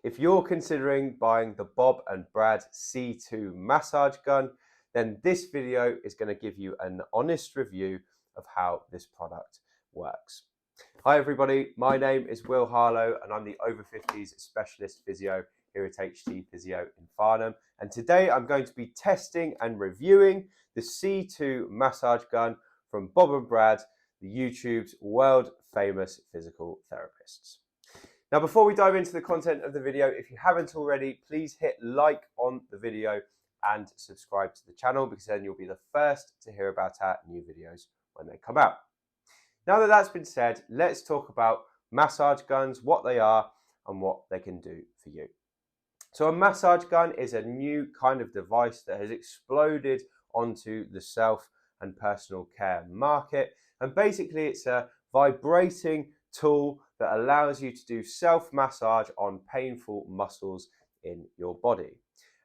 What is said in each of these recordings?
If you're considering buying the Bob and Brad C2 massage gun, then this video is going to give you an honest review of how this product works. Hi everybody, my name is Will Harlow and I'm the Over-Fifties specialist physio here at HT Physio in Farnham. And today I'm going to be testing and reviewing the C2 massage gun from Bob and Brad, the YouTube's world famous physical therapists. Now, before we dive into the content of the video, if you haven't already, please hit like on the video and subscribe to the channel, because then you'll be the first to hear about our new videos when they come out. Now that that's been said, let's talk about massage guns, what they are and what they can do for you. So a massage gun is a new kind of device that has exploded onto the self and personal care market. And basically it's a vibrating tool that allows you to do self-massage on painful muscles in your body.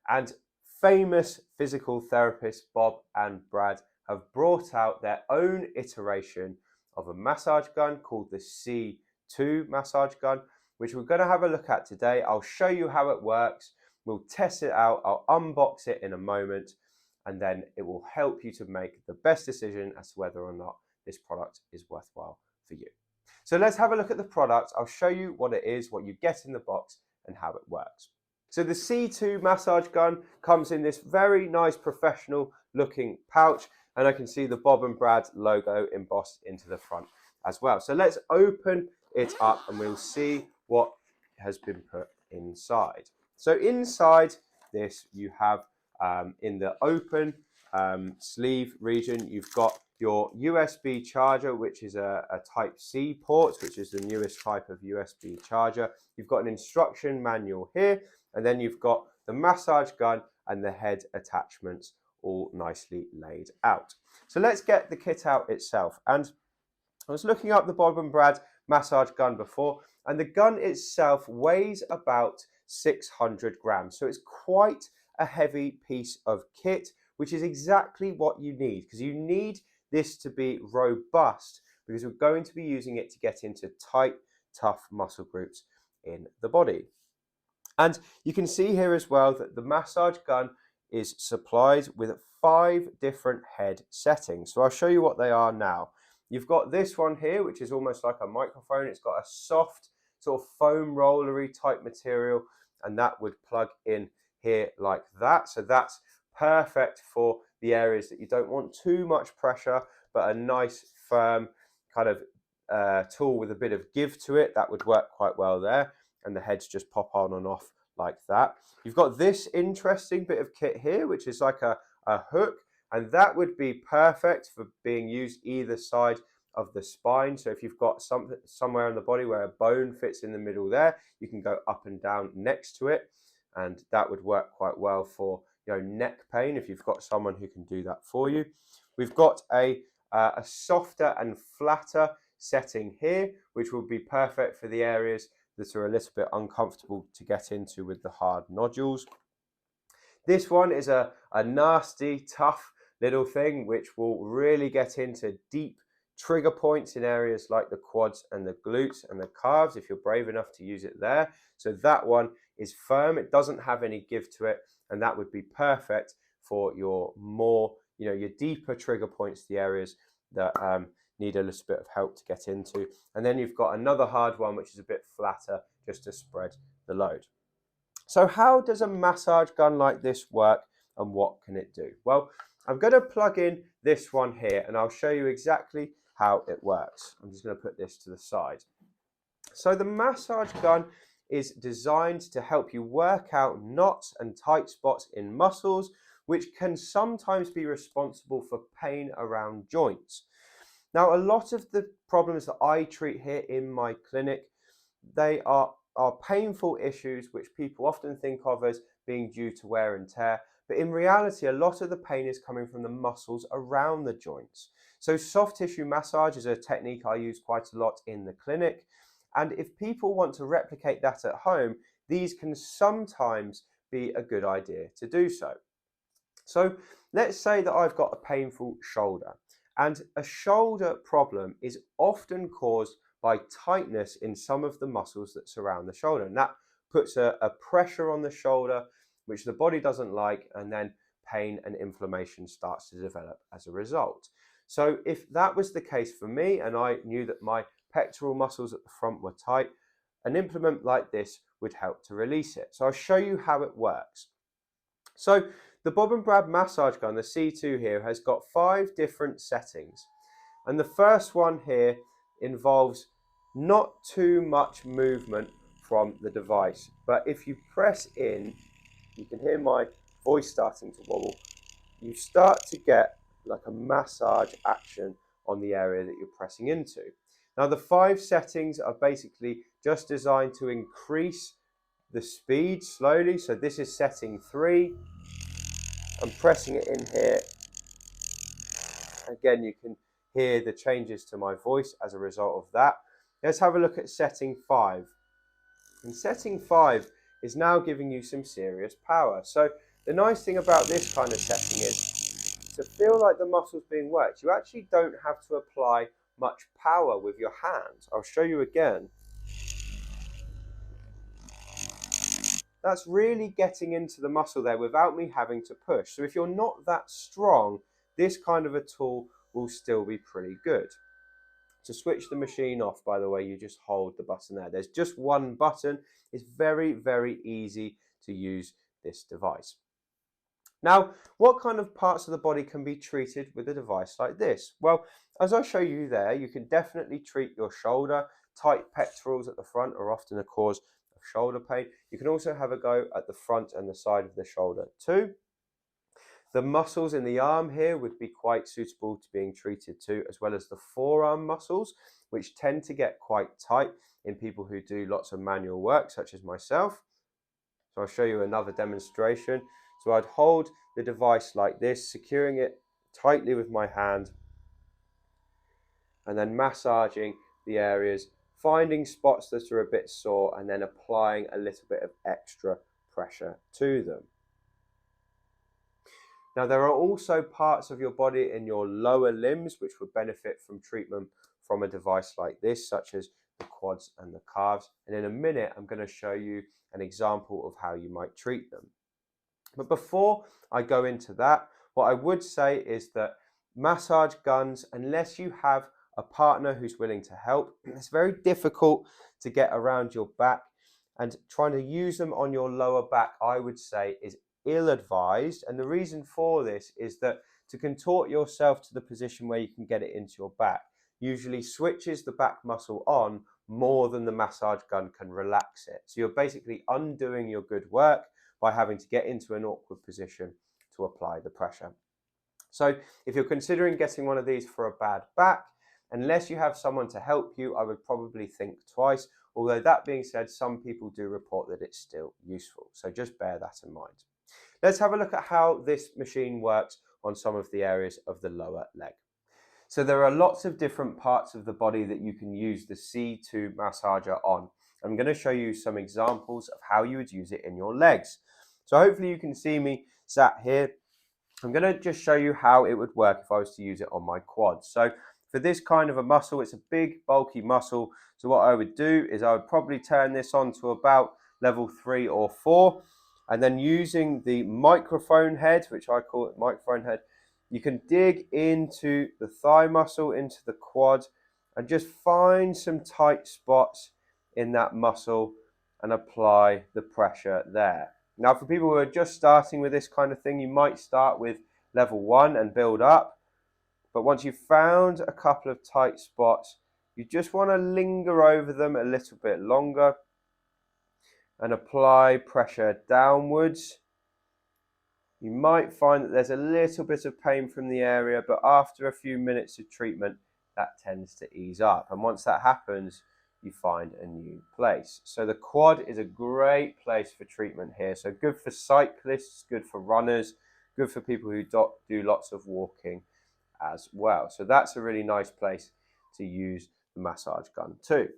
And famous physical therapists Bob and Brad have brought out their own iteration of a massage gun called the C2 massage gun, which we're going to have a look at today. I'll show you how it works, we'll test it out, I'll unbox it in a moment, and then it will help you to make the best decision as to whether or not this product is worthwhile for you. So let's have a look at the product. I'll show you what it is, what you get in the box, and how it works. So the C2 massage gun comes in this very nice professional looking pouch, and I can see the Bob and Brad logo embossed into the front as well. So let's open it up and we'll see what has been put inside. So inside this you have in the open sleeve region, you've got your USB charger, which is a Type-C port, which is the newest type of USB charger. You've got an instruction manual here, and then you've got the massage gun and the head attachments all nicely laid out. So let's get the kit out itself. And I was looking up the Bob and Brad massage gun before, and the gun itself weighs about 600 grams. So it's quite a heavy piece of kit, which is exactly what you need, because you need this to be robust, because we're going to be using it to get into tight, tough muscle groups in the body. And you can see here as well that the massage gun is supplied with 5 different head settings. So I'll show you what they are now. You've got this one here, which is almost like a microphone. It's got a soft sort of foam rollery type material, and that would plug in here like that. So that's perfect for the areas that you don't want too much pressure, but a nice firm kind of tool with a bit of give to it. That would work quite well there, and the heads just pop on and off like that. You've got this interesting bit of kit here, which is like a hook, and that would be perfect for being used either side of the spine. So if you've got something somewhere in the body where a bone fits in the middle there, you can go up and down next to it, and that would work quite well for neck pain if you've got someone who can do that for you. We've got a softer and flatter setting here, which will be perfect for the areas that are a little bit uncomfortable to get into with the hard nodules. This one is a nasty, tough little thing, which will really get into deep trigger points in areas like the quads and the glutes and the calves, if you're brave enough to use it there. So that one is firm, it doesn't have any give to it, and that would be perfect for your more, your deeper trigger points, the areas that need a little bit of help to get into. And then you've got another hard one, which is a bit flatter, just to spread the load. So how does a massage gun like this work, and what can it do? Well, I'm going to plug in this one here, and I'll show you exactly how it works. I'm just going to put this to the side. So the massage gun is designed to help you work out knots and tight spots in muscles, which can sometimes be responsible for pain around joints. Now, a lot of the problems that I treat here in my clinic, they are painful issues which people often think of as being due to wear and tear, but in reality a lot of the pain is coming from the muscles around the joints. So soft tissue massage is a technique I use quite a lot in the clinic, and if people want to replicate that at home, these can sometimes be a good idea to do so. So let's say that I've got a painful shoulder, and a shoulder problem is often caused by tightness in some of the muscles that surround the shoulder, and that puts a pressure on the shoulder, which the body doesn't like, and then pain and inflammation starts to develop as a result. So if that was the case for me, and I knew that my pectoral muscles at the front were tight, an implement like this would help to release it. So I'll show you how it works. So the Bob and Brad massage gun, the C2 here, has got 5 different settings. And the first one here involves not too much movement from the device. But if you press in, you can hear my voice starting to wobble. You start to get like a massage action on the area that you're pressing into. Now the 5 settings are basically just designed to increase the speed slowly. So this is setting 3. I'm pressing it in here. Again, you can hear the changes to my voice as a result of that. Let's have a look at setting 5. And setting 5 is now giving you some serious power. So the nice thing about this kind of setting is to feel like the muscle's being worked. You actually don't have to apply much power with your hands. I'll show you again. That's really getting into the muscle there without me having to push. So if you're not that strong, this kind of a tool will still be pretty good. To switch the machine off, by the way, you just hold the button there. There's just one button. It's very, very easy to use this device. Now, what kind of parts of the body can be treated with a device like this? Well, as I show you there, you can definitely treat your shoulder. Tight pectorals at the front are often a cause of shoulder pain. You can also have a go at the front and the side of the shoulder too. The muscles in the arm here would be quite suitable to being treated too, as well as the forearm muscles, which tend to get quite tight in people who do lots of manual work, such as myself. So I'll show you another demonstration. So I'd hold the device like this, securing it tightly with my hand, and then massaging the areas, finding spots that are a bit sore, and then applying a little bit of extra pressure to them. Now, there are also parts of your body in your lower limbs which would benefit from treatment from a device like this, such as the quads and the calves. And in a minute, I'm going to show you an example of how you might treat them. But before I go into that, what I would say is that massage guns, unless you have a partner who's willing to help, it's very difficult to get around your back, and trying to use them on your lower back, I would say, is ill-advised. And the reason for this is that to contort yourself to the position where you can get it into your back usually switches the back muscle on more than the massage gun can relax it. So you're basically undoing your good work by having to get into an awkward position to apply the pressure. So if you're considering getting one of these for a bad back, unless you have someone to help you, I would probably think twice. Although that being said, some people do report that it's still useful. So just bear that in mind. Let's have a look at how this machine works on some of the areas of the lower leg. So there are lots of different parts of the body that you can use the C2 massager on. I'm going to show you some examples of how you would use it in your legs. So hopefully you can see me sat here. I'm going to just show you how it would work if I was to use it on my quads. So for this kind of a muscle, it's a big, bulky muscle. So what I would do is I would probably turn this on to about level 3 or 4. And then using the microphone head, which I call it microphone head, you can dig into the thigh muscle, into the quad, and just find some tight spots in that muscle and apply the pressure there. Now, for people who are just starting with this kind of thing, you might start with level 1 and build up. But once you've found a couple of tight spots, you just want to linger over them a little bit longer and apply pressure downwards. You might find that there's a little bit of pain from the area, but after a few minutes of treatment, that tends to ease up. And once that happens, you find a new place. So the quad is a great place for treatment here. So good for cyclists, good for runners, good for people who do lots of walking as well. So that's a really nice place to use the massage gun too.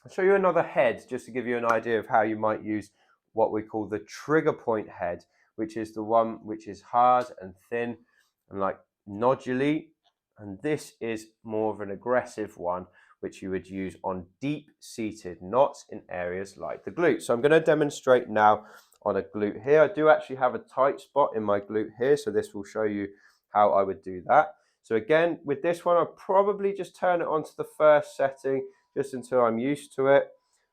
I'll show you another head just to give you an idea of how you might use what we call the trigger point head, which is the one which is hard and thin and like noduly. And this is more of an aggressive one, which you would use on deep-seated knots in areas like the glute. So I'm going to demonstrate now on a glute here. I do actually have a tight spot in my glute here, so this will show you how I would do that. So again, with this one, I'll probably just turn it onto the first setting just until I'm used to it.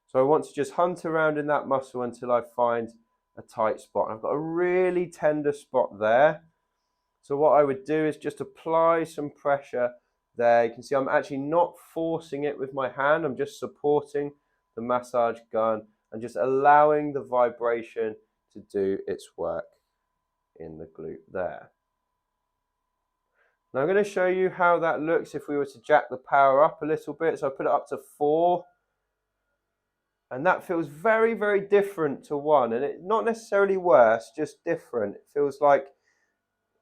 So I want to just hunt around in that muscle until I find a tight spot. And I've got a really tender spot there. So what I would do is just apply some pressure there. You can see I'm actually not forcing it with my hand. I'm just supporting the massage gun and just allowing the vibration to do its work in the glute there. Now I'm going to show you how that looks if we were to jack the power up a little bit. So I put it up to 4. And that feels very, very different to 1. And it's not necessarily worse, just different. It feels like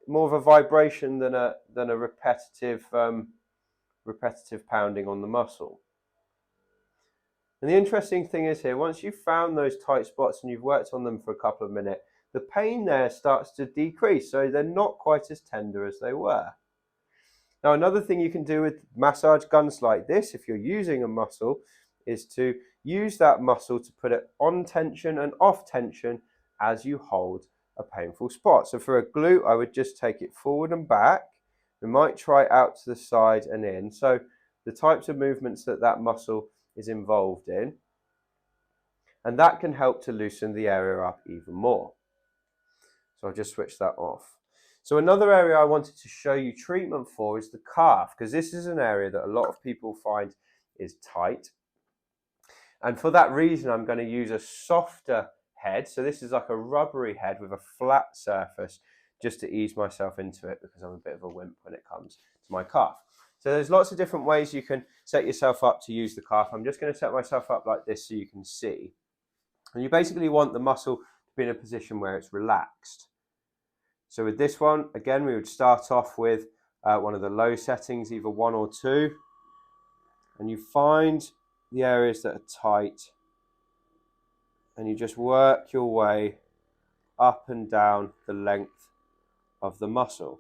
more of a vibration than a repetitive pounding on the muscle. And the interesting thing is here, once you've found those tight spots and you've worked on them for a couple of minutes, the pain there starts to decrease. So they're not quite as tender as they were. Now, another thing you can do with massage guns like this, if you're using a muscle, is to use that muscle to put it on tension and off tension as you hold a painful spot. So for a glute, I would just take it forward and back. We might try it out to the side and in. So the types of movements that muscle is involved in. And that can help to loosen the area up even more. So I'll just switch that off. So another area I wanted to show you treatment for is the calf, because this is an area that a lot of people find is tight. And for that reason, I'm going to use a softer head. So this is like a rubbery head with a flat surface, just to ease myself into it, because I'm a bit of a wimp when it comes to my calf. So there's lots of different ways you can set yourself up to use the calf. I'm just going to set myself up like this so you can see. And you basically want the muscle to be in a position where it's relaxed. So with this one, again, we would start off with one of the low settings, either 1 or 2. And you find the areas that are tight. And you just work your way up and down the length of the muscle.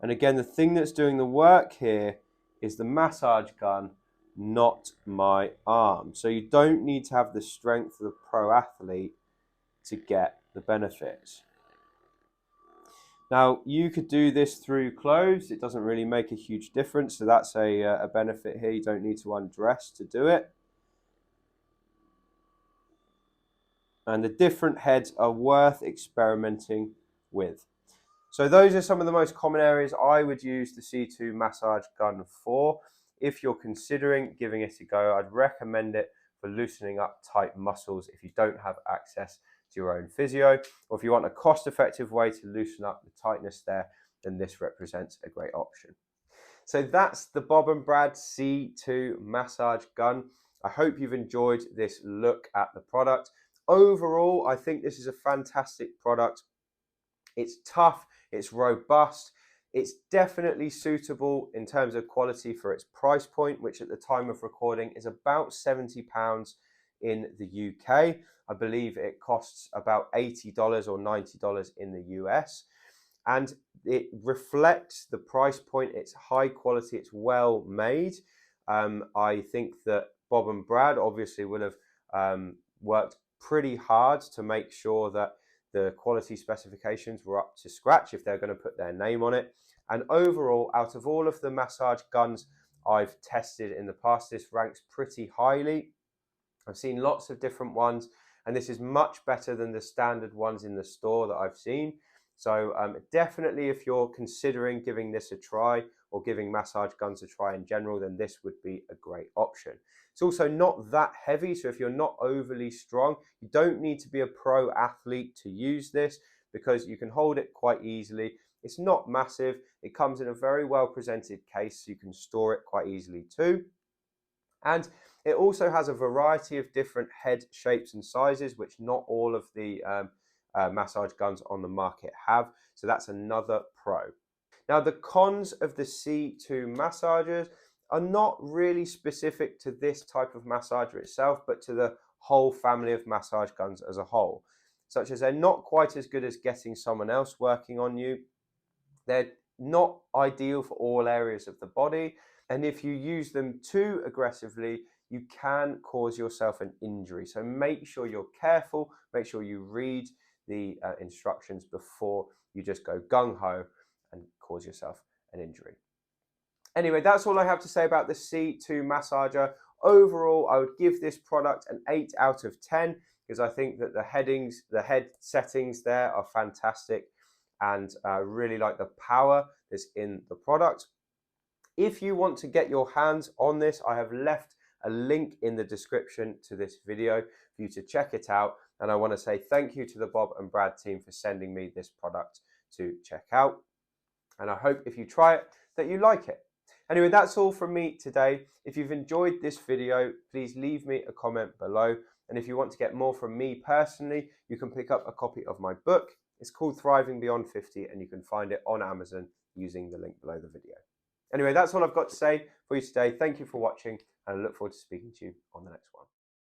And again, the thing that's doing the work here is the massage gun, not my arm. So you don't need to have the strength of a pro athlete to get the benefits. Now, you could do this through clothes. It doesn't really make a huge difference. So that's a benefit here. You don't need to undress to do it. And the different heads are worth experimenting with. So those are some of the most common areas I would use the C2 massage gun for. If you're considering giving it a go, I'd recommend it for loosening up tight muscles if you don't have access to your own physio, or if you want a cost-effective way to loosen up the tightness there, then this represents a great option. So that's the Bob and Brad C2 massage gun. I hope you've enjoyed this look at the product. Overall, I think this is a fantastic product. It's tough, it's robust, it's definitely suitable in terms of quality for its price point, which at the time of recording is about £70 in the UK. I believe it costs about $80 or $90 in the US. And it reflects the price point. It's high quality, it's well made. I think that Bob and Brad obviously will have worked pretty hard to make sure that the quality specifications were up to scratch if they're going to put their name on it. And overall, out of all of the massage guns I've tested in the past, this ranks pretty highly. I've seen lots of different ones, and this is much better than the standard ones in the store that I've seen. So definitely, if you're considering giving this a try or giving massage guns a try in general, then this would be a great option. It's also not that heavy, so if you're not overly strong, you don't need to be a pro athlete to use this, because you can hold it quite easily. It's not massive. It comes in a very well presented case, so you can store it quite easily too. And it also has a variety of different head shapes and sizes, which not all of the massage guns on the market have. So that's another pro. Now, the cons of the C2 massagers are not really specific to this type of massager itself, but to the whole family of massage guns as a whole, such as they're not quite as good as getting someone else working on you. They're not ideal for all areas of the body. And if you use them too aggressively, you can cause yourself an injury. So make sure you're careful, make sure you read the instructions before you just go gung-ho and cause yourself an injury. Anyway, that's all I have to say about the C2 massager. Overall, I would give this product an 8 out of 10 because I think that the head settings there are fantastic, and I really like the power that's in the product. If you want to get your hands on this, I have left a link in the description to this video for you to check it out. And I want to say thank you to the Bob and Brad team for sending me this product to check out. And I hope if you try it, that you like it. Anyway, that's all from me today. If you've enjoyed this video, please leave me a comment below. And if you want to get more from me personally, you can pick up a copy of my book. It's called Thriving Beyond 50, and you can find it on Amazon using the link below the video. Anyway, that's all I've got to say for you today. Thank you for watching, and I look forward to speaking to you on the next one.